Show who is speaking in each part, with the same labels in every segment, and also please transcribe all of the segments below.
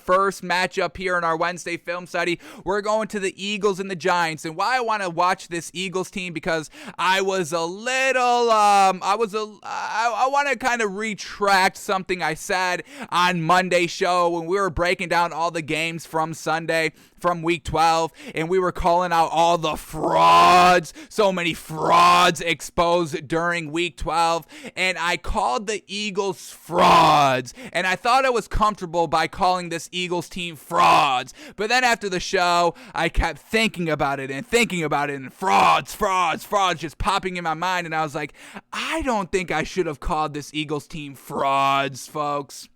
Speaker 1: first matchup here in our Wednesday film study. We're going to the Eagles and the Giants. And why I want to watch this Eagles team, because I was a little, I want to kind of retract something I said on Monday's show when we were breaking down all the games from Sunday, from week 12, and we were calling out all the frauds, so many frauds exposed during week 12, and I called the Eagles frauds, and I thought I was comfortable by calling this Eagles team frauds, but then after the show, I kept thinking about it, and frauds just popping in my mind, and I was like, I don't think I should have called this Eagles team frauds, folks.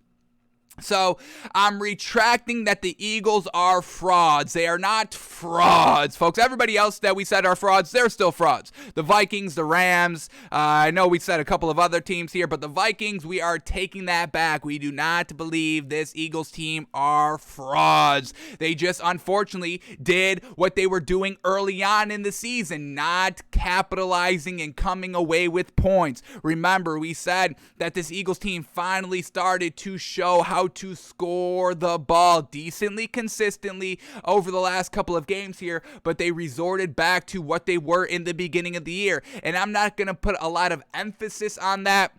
Speaker 1: So I'm retracting that the Eagles are frauds. They are not frauds, folks. Everybody else that we said are frauds, they're still frauds. The Vikings, the Rams, I know we said a couple of other teams here, but the Vikings, we are taking that back. We do not believe this Eagles team are frauds. They just unfortunately did what they were doing early on in the season, not capitalizing and coming away with points. Remember, we said that this Eagles team finally started to show how to score the ball decently, consistently over the last couple of games here, but they resorted back to what they were in the beginning of the year. And I'm not going to put a lot of emphasis on that,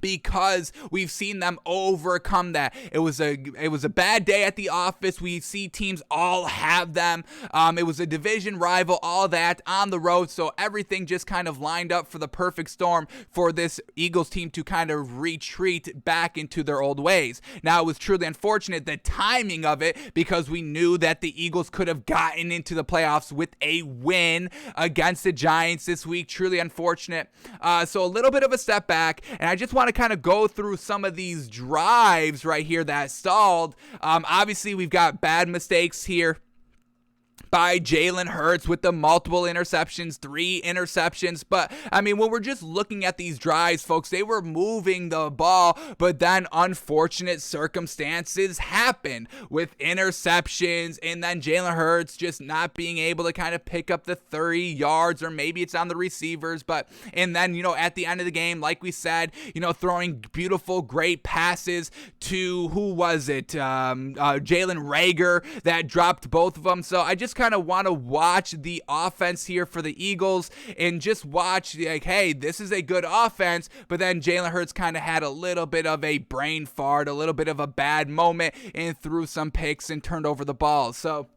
Speaker 1: because we've seen them overcome that. It was a bad day at the office. We see teams all have them. It was a division rival, all that on the road. So everything just kind of lined up for the perfect storm for this Eagles team to kind of retreat back into their old ways. Now, it was truly unfortunate, the timing of it, because we knew that the Eagles could have gotten into the playoffs with a win against the Giants this week. Truly unfortunate. So a little bit of a step back, and I just want to kind of go through some of these drives right here that stalled. Obviously, we've got bad mistakes here by Jalen Hurts with the multiple interceptions, 3 interceptions. But, I mean, when we're just looking at these drives, folks, they were moving the ball, but then unfortunate circumstances happened with interceptions, and then Jalen Hurts just not being able to kind of pick up the 30 yards, or maybe it's on the receivers. And then, at the end of the game, like we said, throwing beautiful, great passes to, who was it? Jalen Reagor that dropped both of them. So I just kind of want to watch the offense here for the Eagles and just watch, like, hey, this is a good offense, but then Jalen Hurts kind of had a little bit of a brain fart, a little bit of a bad moment, and threw some picks and turned over the ball. So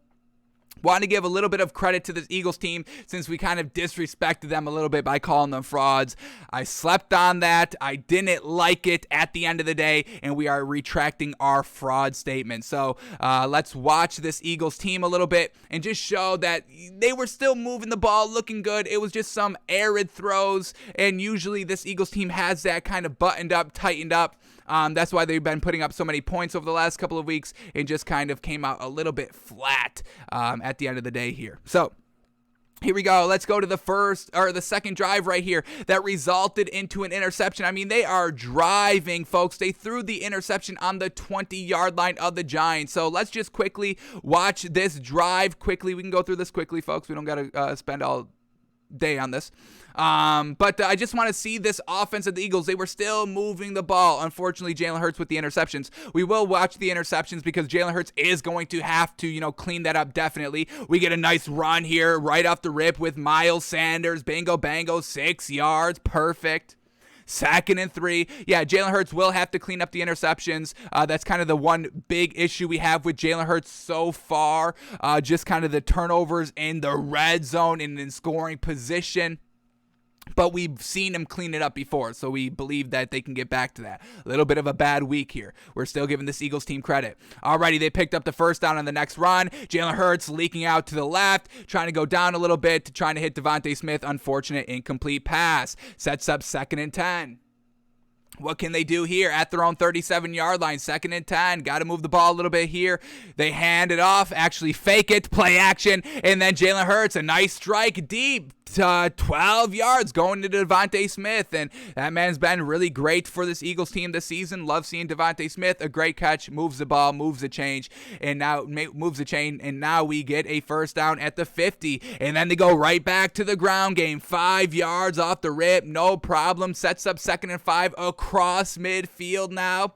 Speaker 1: want to give a little bit of credit to this Eagles team, since we kind of disrespected them a little bit by calling them frauds. I slept on that. I didn't like it at the end of the day, and we are retracting our fraud statement. So let's watch this Eagles team a little bit and just show that they were still moving the ball, looking good. It was just some arid throws, and usually this Eagles team has that kind of buttoned up, tightened up. That's why they've been putting up so many points over the last couple of weeks, and just kind of came out a little bit flat at the end of the day here. So here we go. Let's go to the second drive right here that resulted into an interception. I mean, they are driving, folks. They threw the interception on the 20-yard line of the Giants. So let's just quickly watch this drive quickly. We can go through this quickly, folks. We don't got to spend all day on this. But I just want to see this offense of the Eagles. They were still moving the ball. Unfortunately, Jalen Hurts with the interceptions. We will watch the interceptions because Jalen Hurts is going to have to, clean that up definitely. We get a nice run here right off the rip with Miles Sanders. Bingo, bango, 6 yards. Perfect. 2nd and 3. Yeah, Jalen Hurts will have to clean up the interceptions. That's kind of the one big issue we have with Jalen Hurts so far. Just kind of the turnovers in the red zone and in scoring position. But we've seen him clean it up before, so we believe that they can get back to that. A little bit of a bad week here. We're still giving this Eagles team credit. Alrighty, they picked up the first down on the next run. Jalen Hurts leaking out to the left, trying to go down a little bit, trying to hit Devonta Smith. Unfortunate incomplete pass. Sets up 2nd and 10. What can they do here at their own 37-yard line? 2nd and 10. Got to move the ball a little bit here. They hand it off, actually fake it, play action, and then Jalen Hurts, a nice strike deep. 12 yards going to Devonta Smith, and that man's been really great for this Eagles team this season. Love seeing Devonta Smith. A great catch, moves the ball, moves the chain, and now we get a first down at the 50, and then they go right back to the ground game. 5 yards off the rip, no problem. Sets up 2nd and 5 across midfield now.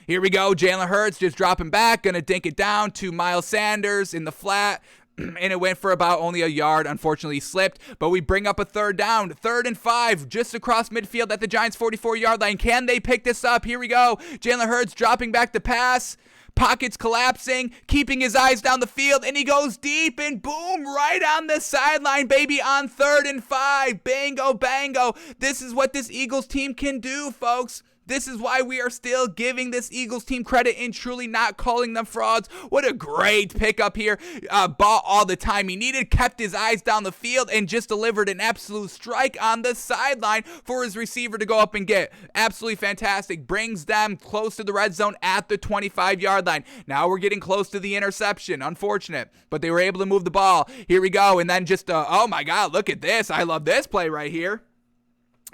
Speaker 1: Here we go. Jalen Hurts just dropping back. Going to dink it down to Miles Sanders in the flat. And it went for about only a yard. Unfortunately, slipped. But we bring up a third down. 3rd and 5 just across midfield at the Giants' 44-yard line. Can they pick this up? Here we go. Jalen Hurts dropping back to pass. Pockets collapsing, keeping his eyes down the field, and he goes deep, and boom, right on the sideline, baby, on 3rd and 5. Bingo, bango. This is what this Eagles team can do, folks. This is why we are still giving this Eagles team credit and truly not calling them frauds. What a great pickup here. Ball all the time he needed, kept his eyes down the field, and just delivered an absolute strike on the sideline for his receiver to go up and get. Absolutely fantastic. Brings them close to the red zone at the 25-yard line. Now we're getting close to the interception. Unfortunate, but they were able to move the ball. Here we go, and then just, oh my God, look at this. I love this play right here.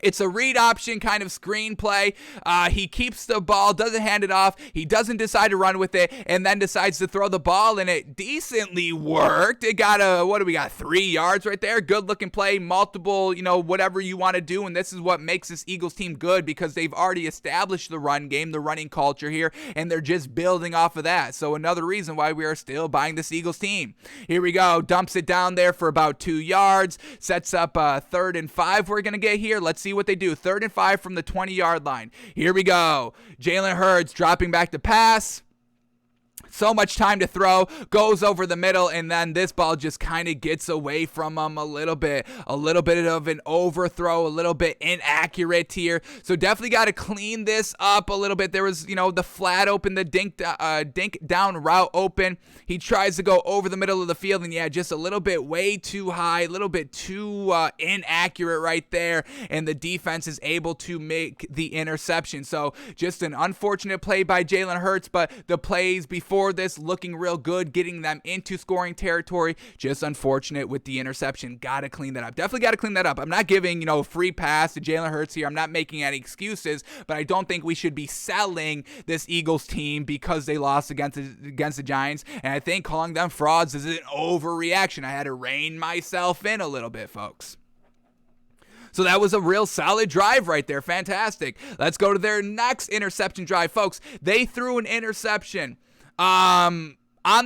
Speaker 1: It's a read option kind of screenplay. He keeps the ball, doesn't hand it off. He doesn't decide to run with it, and then decides to throw the ball, and it decently worked. It got what do we got? 3 yards right there. Good looking play, multiple, whatever you want to do, and this is what makes this Eagles team good because they've already established the run game, the running culture here, and they're just building off of that. So another reason why we are still buying this Eagles team. Here we go. Dumps it down there for about 2 yards. Sets up 3rd and 5 we're going to get here. Let's see what they do. 3rd and 5 from the 20-yard line. Here we go. Jalen Hurts dropping back to pass. So much time to throw, goes over the middle, and then this ball just kind of gets away from him a little bit of an overthrow, a little bit inaccurate here. So definitely got to clean this up a little bit. There was, the flat open, the dink down route open. He tries to go over the middle of the field, and yeah, just a little bit way too high, a little bit too inaccurate right there, and the defense is able to make the interception. So just an unfortunate play by Jalen Hurts, but the plays before this looking real good, getting them into scoring territory. Just unfortunate with the interception. Got to clean that up. Definitely got to clean that up. I'm not giving, free pass to Jalen Hurts here. I'm not making any excuses, but I don't think we should be selling this Eagles team because they lost against the Giants. And I think calling them frauds is an overreaction. I had to rein myself in a little bit, folks. So that was a real solid drive right there. Fantastic. Let's go to their next interception drive, folks. They threw an interception on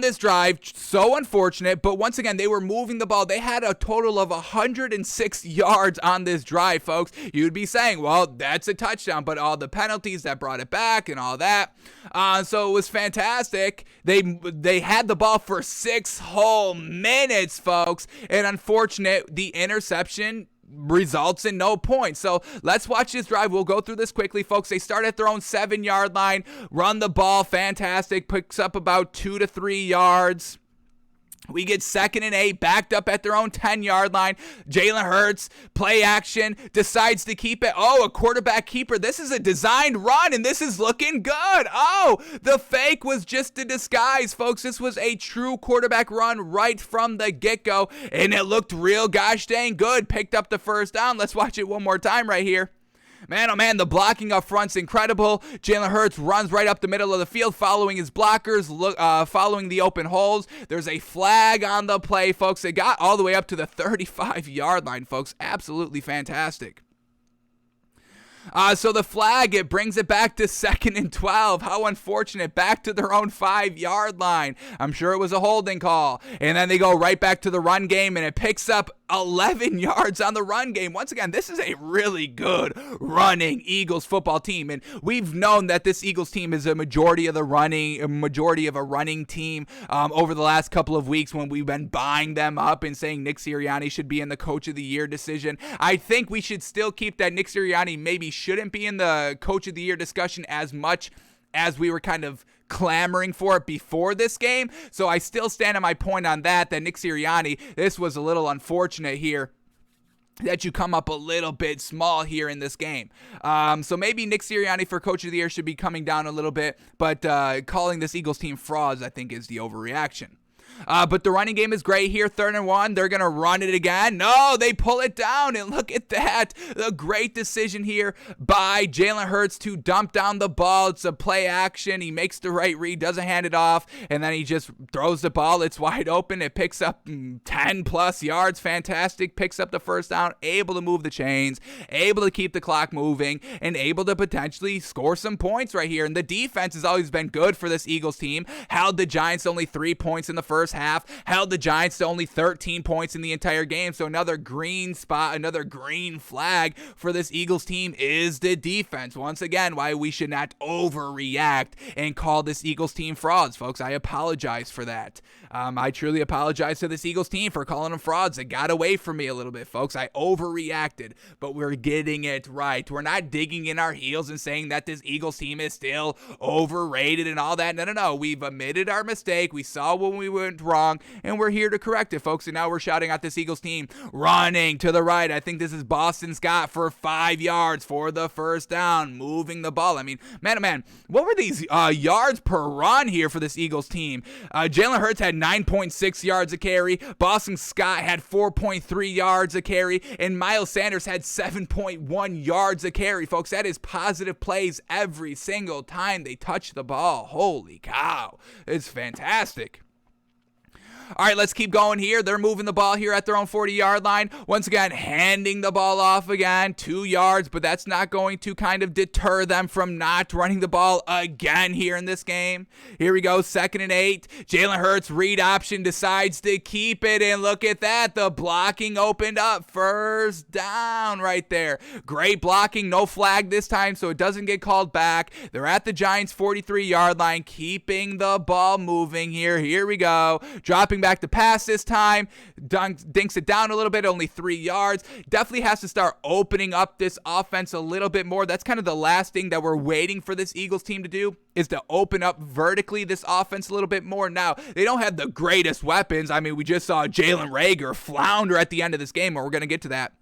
Speaker 1: this drive. So unfortunate, but once again, they were moving the ball. They had a total of 106 yards on this drive, folks. You'd be saying, well, that's a touchdown, but all the penalties that brought it back and all that. So it was fantastic. They had the ball for 6 whole minutes, folks, and unfortunate, the interception results in no points. So let's watch this drive. We'll go through this quickly, folks. They start at their own 7-yard line, run the ball, fantastic, picks up about 2 to 3 yards. We get 2nd and 8, backed up at their own 10-yard line. Jalen Hurts, play action, decides to keep it. Oh, a quarterback keeper. This is a designed run, and this is looking good. Oh, the fake was just a disguise, folks. This was a true quarterback run right from the get-go, and it looked real gosh dang good. Picked up the first down. Let's watch it one more time right here. Man, oh man, the blocking up front's incredible. Jalen Hurts runs right up the middle of the field, following his blockers, following the open holes. There's a flag on the play, folks. They got all the way up to the 35-yard line, folks. Absolutely fantastic. So the flag, it brings it back to 2nd and 12. How unfortunate. Back to their own 5-yard line. I'm sure it was a holding call. And then they go right back to the run game, and it picks up 11 yards on the run game. Once again, this is a really good running Eagles football team, and we've known that this Eagles team is a majority of a running team over the last couple of weeks when we've been buying them up and saying Nick Sirianni should be in the Coach of the Year decision. I think we should still keep that. Nick Sirianni maybe shouldn't be in the Coach of the Year discussion as much as we were kind of clamoring for it before this game. So I still stand on my point on that Nick Sirianni, this was a little unfortunate here that you come up a little bit small here in this game. So maybe Nick Sirianni for Coach of the Year should be coming down a little bit, but calling this Eagles team frauds, I think, is the overreaction. But the running game is great here. 3rd and 1. They're going to run it again. No, they pull it down. And look at that. A great decision here by Jalen Hurts to dump down the ball. It's a play action. He makes the right read, doesn't hand it off, and then he just throws the ball. It's wide open. It picks up 10 plus yards. Fantastic. Picks up the first down. Able to move the chains. Able to keep the clock moving. And able to potentially score some points right here. And the defense has always been good for this Eagles team. Held the Giants to only 3 points in the first half, held the Giants to only 13 points in the entire game. So another green spot, another green flag for this Eagles team is the defense. Once again, why we should not overreact and call this Eagles team frauds, folks. I apologize for that. I truly apologize to this Eagles team for calling them frauds. It got away from me a little bit, folks. I overreacted, but we're getting it right. We're not digging in our heels and saying that this Eagles team is still overrated and all that. No. We've admitted our mistake. We saw when we went wrong, and we're here to correct it, folks. And now we're shouting at this Eagles team running to the right. I think this is Boston Scott for 5 yards for the first down, moving the ball. I mean, man, oh man, what were these yards per run here for this Eagles team? Jalen Hurts had 9.6 yards a carry. Boston Scott had 4.3 yards a carry, and Miles Sanders had 7.1 yards a carry, folks. That is positive plays every single time they touch the ball. Holy cow, it's fantastic. All right, let's keep going here. They're moving the ball here at their own 40-yard line. Once again, handing the ball off again, 2 yards, but that's not going to kind of deter them from not running the ball again here in this game. Here we go, 2nd and 8. Jalen Hurts, read option, decides to keep it, and look at that. The blocking opened up. First down right there. Great blocking, no flag this time, so it doesn't get called back. They're at the Giants' 43-yard line, keeping the ball moving here. Here we go. Dropping back to pass this time, dinks it down a little bit, only 3 yards. Definitely has to start opening up this offense a little bit more. That's kind of the last thing that we're waiting for this Eagles team to do, is to open up vertically this offense a little bit more. Now, they don't have the greatest weapons. I mean, we just saw Jalen Reagor flounder at the end of this game, and we're going to get to that.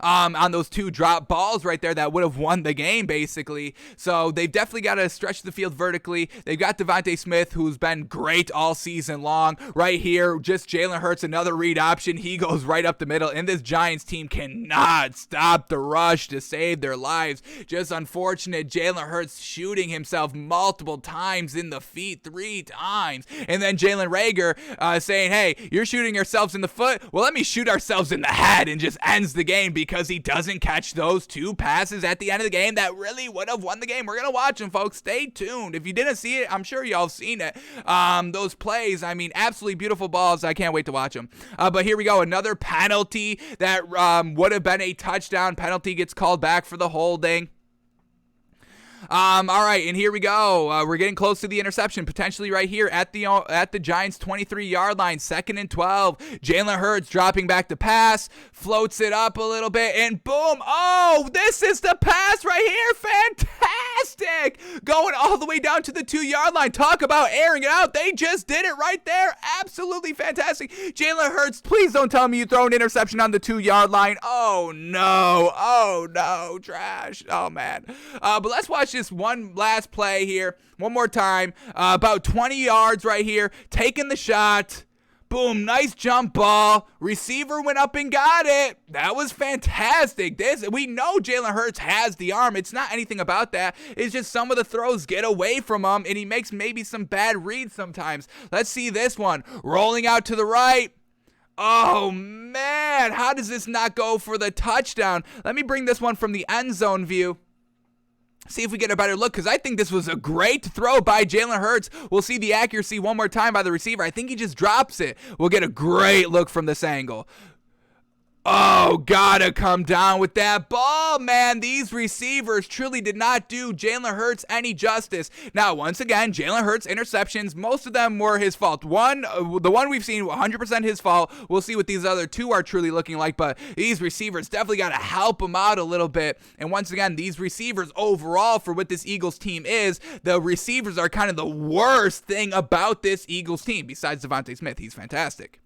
Speaker 1: On those 2 drop balls right there that would have won the game, basically. So they've definitely got to stretch the field vertically. They've got Devonta Smith, who's been great all season long. Right here, just Jalen Hurts, another read option. He goes right up the middle, and this Giants team cannot stop the rush to save their lives. Just unfortunate. Jalen Hurts shooting himself multiple times in the feet, 3 times. And then Jalen Reagor saying, hey, you're shooting yourselves in the foot. Well, let me shoot ourselves in the head, and just ends the game because he doesn't catch those 2 passes at the end of the game that really would have won the game. We're going to watch them, folks. Stay tuned. If you didn't see it, I'm sure y'all have seen it. Those plays, I mean, absolutely beautiful balls. I can't wait to watch them. But here we go. Another penalty that would have been a touchdown. Penalty gets called back for the holding. All right, and here we go. We're getting close to the interception, potentially right here at the Giants' 23-yard line, 2nd and 12. Jalen Hurts dropping back to pass, floats it up a little bit, and boom! Oh, this is the pass right here. Fantastic! Going all the way down to the 2-yard line. Talk about airing it out. They just did it right there. Absolutely fantastic. Jalen Hurts, please don't tell me you throw an interception on the 2-yard line. Oh no, trash. Oh man. But let's watch this one last play here one more time. About 20 yards right here, taking the shot. Boom, nice jump ball. Receiver went up and got it. That was fantastic. We know Jalen Hurts has the arm. It's not anything about that. It's just some of the throws get away from him, and he makes maybe some bad reads sometimes. Let's see this one. Rolling out to the right. Oh, man. How does this not go for the touchdown? Let me bring this one from the end zone view. See if we get a better look, because I think this was a great throw by Jalen Hurts. We'll see the accuracy one more time by the receiver. I think he just drops it. We'll get a great look from this angle. Oh, gotta come down with that ball, man. These receivers truly did not do Jalen Hurts any justice. Now, once again, Jalen Hurts interceptions, most of them were his fault. The one we've seen, 100% his fault. We'll see what these other 2 are truly looking like, but these receivers definitely got to help him out a little bit. And once again, these receivers overall, for what this Eagles team is, the receivers are kind of the worst thing about this Eagles team, besides Devonta Smith. He's fantastic.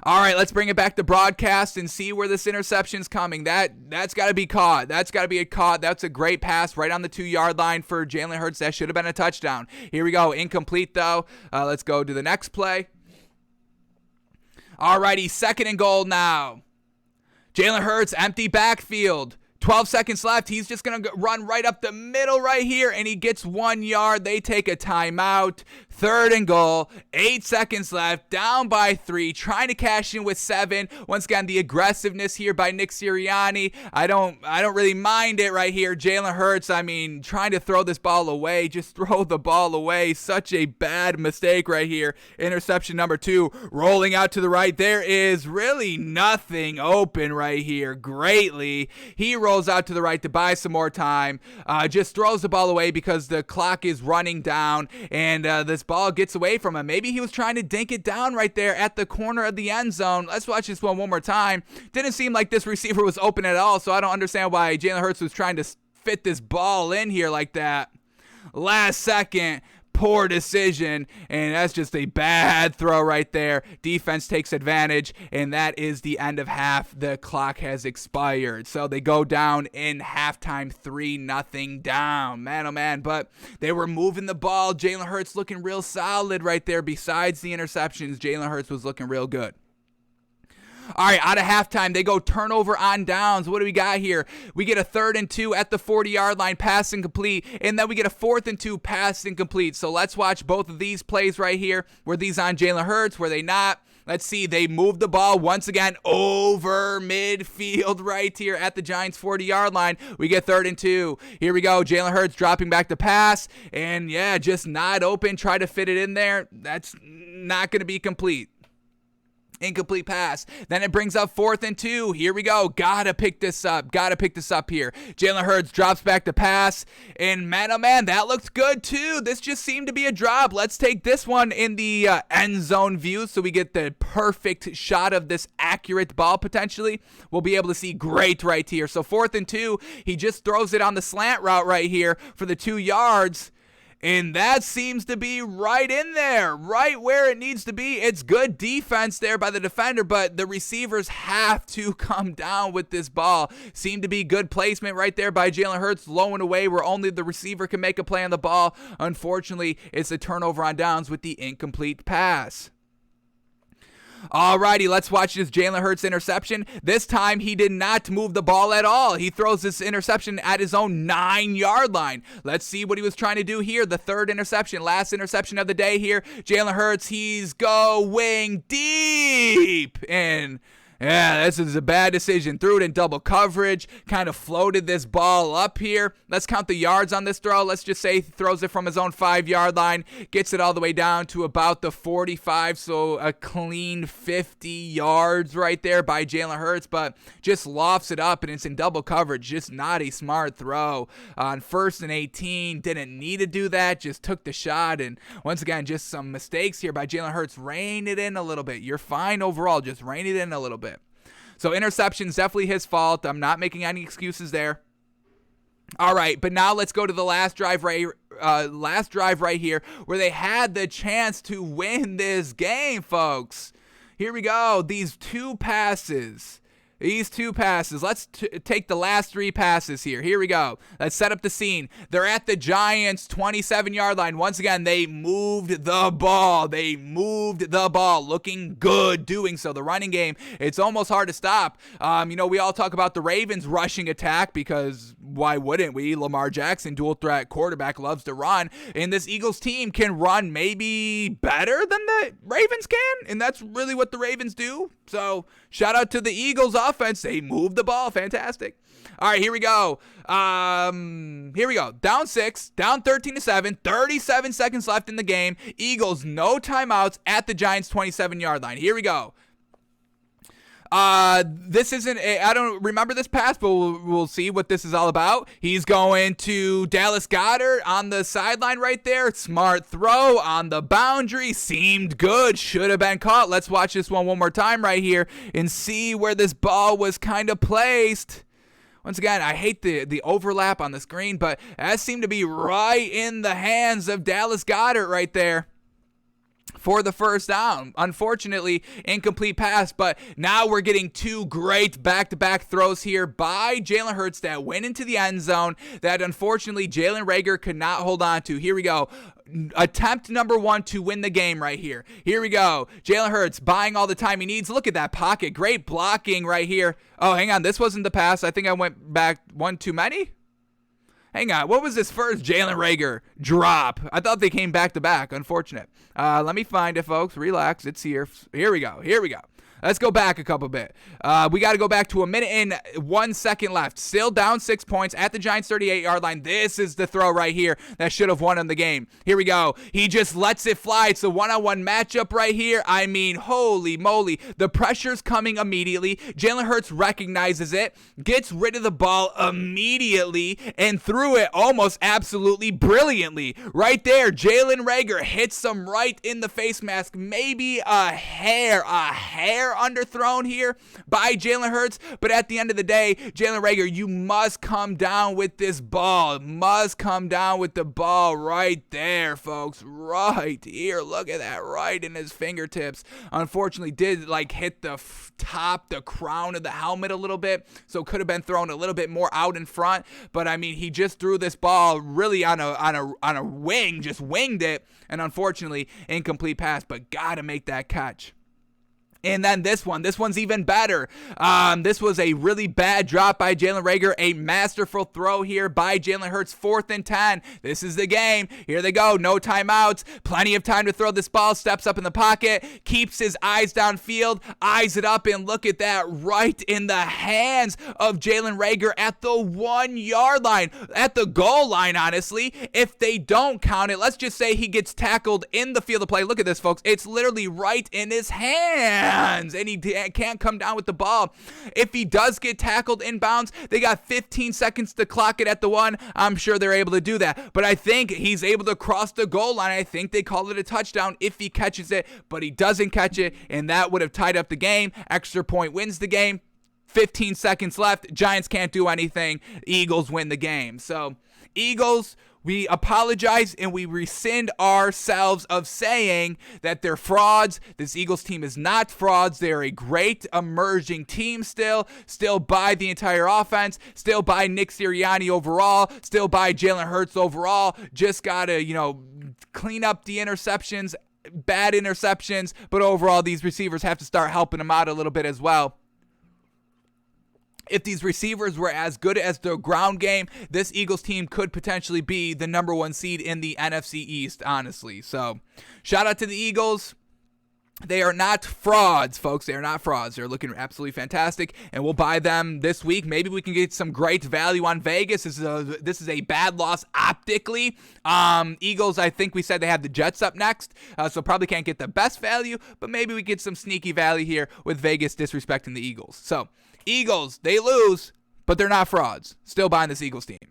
Speaker 1: All right, let's bring it back to broadcast and see where this interception's coming. That's got to be caught. That's got to be a caught. That's a great pass right on the 2-yard line for Jalen Hurts. That should have been a touchdown. Here we go. Incomplete, though. Let's go to the next play. All righty, 2nd and goal now. Jalen Hurts, empty backfield. 12 seconds left. He's just going to run right up the middle right here, and he gets 1 yard. They take a timeout. 3rd and goal. 8 seconds left. Down by 3. Trying to cash in with 7. Once again, the aggressiveness here by Nick Sirianni. I don't really mind it right here. Jalen Hurts, trying to throw this ball away. Just throw the ball away. Such a bad mistake right here. Interception number 2. Rolling out to the right. There is really nothing open right here. Greatly. He rolls out to the right to buy some more time. Just throws the ball away because the clock is running down, and this ball gets away from him. Maybe he was trying to dink it down right there at the corner of the end zone. Let's watch this one more time. Didn't seem like this receiver was open at all, so I don't understand why Jalen Hurts was trying to fit this ball in here like that. Last second. Poor decision, and that's just a bad throw right there. Defense takes advantage, and that is the end of half. The clock has expired, so they go down in halftime 3-0 down. Man, oh man, but they were moving the ball. Jalen Hurts looking real solid right there. Besides the interceptions, Jalen Hurts was looking real good. All right, out of halftime, they go turnover on downs. What do we got here? We get a 3rd and 2 at the 40-yard line, pass incomplete, and then we get a 4th and 2, pass incomplete. So let's watch both of these plays right here. Were these on Jalen Hurts? Were they not? Let's see. They moved the ball once again over midfield right here at the Giants' 40-yard line. We get 3rd and 2. Here we go. Jalen Hurts dropping back to pass, and yeah, just not open. Try to fit it in there. That's not going to be complete. Incomplete pass. Then it brings up 4th and 2. Here we go. Gotta pick this up here. Jalen Hurts drops back to pass. And man, oh man, that looks good too. This just seemed to be a drop. Let's take this one in the end zone view so we get the perfect shot of this accurate ball potentially. We'll be able to see great right here. So 4th and 2. He just throws it on the slant route right here for the 2 yards. And that seems to be right in there, right where it needs to be. It's good defense there by the defender, but the receivers have to come down with this ball. Seemed to be good placement right there by Jalen Hurts, low and away where only the receiver can make a play on the ball. Unfortunately, it's a turnover on downs with the incomplete pass. Alrighty, let's watch this Jalen Hurts interception. This time, he did not move the ball at all. He throws this interception at his own 9-yard line. Let's see what he was trying to do here. The 3rd interception, last interception of the day here. Jalen Hurts, he's going deep. And yeah, this is a bad decision. Threw it in double coverage, kind of floated this ball up here. Let's count the yards on this throw. Let's just say he throws it from his own 5-yard line, gets it all the way down to about the 45, so a clean 50 yards right there by Jalen Hurts, but just lofts it up, and it's in double coverage. Just not a smart throw. On 1st and 18, didn't need to do that, just took the shot, and once again, just some mistakes here by Jalen Hurts. Rein it in a little bit. You're fine overall. Just rein it in a little bit. So interception's definitely his fault. I'm not making any excuses there. All right, but now let's go to the last drive right here where they had the chance to win this game, folks. Here we go. These two passes. Let's take the last 3 passes here. Here we go. Let's set up the scene. They're at the Giants' 27-yard line. Once again, they moved the ball. Looking good doing so. The running game, it's almost hard to stop. We all talk about the Ravens' rushing attack because why wouldn't we? Lamar Jackson, dual threat quarterback, loves to run. And this Eagles team can run maybe better than the Ravens can. And that's really what the Ravens do. So shout out to the Eagles offense. They move the ball. Fantastic. All right, here we go. Down 6, down 13-7, 37 seconds left in the game. Eagles, no timeouts at the Giants' 27-yard line. Here we go. This isn't I don't remember this pass, but we'll see what this is all about. He's going to Dallas Goedert on the sideline right there. Smart throw on the boundary. Seemed good. Should have been caught. Let's watch this one more time right here and see where this ball was kind of placed. Once again, I hate the overlap on the screen, but that seemed to be right in the hands of Dallas Goedert right there. for the first down. Unfortunately, incomplete pass, but now we're getting two great back-to-back throws here by Jalen Hurts that went into the end zone that unfortunately Jalen Reagor could not hold on to. Here we go. Attempt number one to win the game right here. Here we go. Jalen Hurts buying all the time he needs. Look at that pocket. Great blocking right here. Oh, hang on. This wasn't the pass. I think I went back one too many. Hang on. What was this first Jalen Reagor drop? I thought they came back to back. Unfortunate. Let me find it, folks. Relax. It's here. Here we go. Here we go. Let's go back a couple bit. We got to go back to a minute and 1 second left. Still down 6 points at the Giants' 38-yard line. This is the throw right here that should have won him the game. Here we go. He just lets it fly. It's a one-on-one matchup right here. I mean, holy moly. The pressure's coming immediately. Jalen Hurts recognizes it, gets rid of the ball immediately, and threw it almost absolutely brilliantly. Right there, Jalen Reagor hits him right in the face mask. Maybe a hair underthrown here by Jalen Hurts, but at the end of the day, Jalen Reagor, you must come down with this ball. Must come down with the ball right there, folks. Right here. Look at that. Right in his fingertips. Unfortunately, did hit the top, the crown of the helmet a little bit, so could have been thrown a little bit more out in front, but I mean, he just threw this ball really on a wing, just winged it, and unfortunately, incomplete pass, but gotta make that catch. And then this one's even better. This was a really bad drop by Jalen Reagor. A masterful throw here by Jalen Hurts. 4th and 10. This is the game. Here they go. No timeouts. Plenty of time to throw this ball. Steps up in the pocket. Keeps his eyes downfield. Eyes it up. And look at that. Right in the hands of Jalen Reagor at the 1 yard line. At the goal line, honestly. If they don't count it, let's just say he gets tackled in the field of play. Look at this, folks. It's literally right in his hand. And he can't come down with the ball. If he does get tackled inbounds, they got 15 seconds to clock it at the 1. I'm sure they're able to do that. But I think he's able to cross the goal line. I think they call it a touchdown if he catches it, but he doesn't catch it, and that would have tied up the game. Extra point wins the game. 15 seconds left. Giants can't do anything. Eagles win the game. So, Eagles, we apologize and we rescind ourselves of saying that they're frauds. This Eagles team is not frauds. They're a great emerging team still by the entire offense, still by Nick Sirianni overall, still by Jalen Hurts overall. Just got to, clean up the interceptions, bad interceptions, but overall these receivers have to start helping them out a little bit as well. If these receivers were as good as the ground game, this Eagles team could potentially be the number 1 seed in the NFC East, honestly. So, shout out to the Eagles. They are not frauds, folks. They are not frauds. They're looking absolutely fantastic, and we'll buy them this week. Maybe we can get some great value on Vegas. This is a bad loss optically. Eagles, I think we said they have the Jets up next, so probably can't get the best value, but maybe we get some sneaky value here with Vegas disrespecting the Eagles. So, Eagles, they lose, but they're not frauds. Still buying this Eagles team.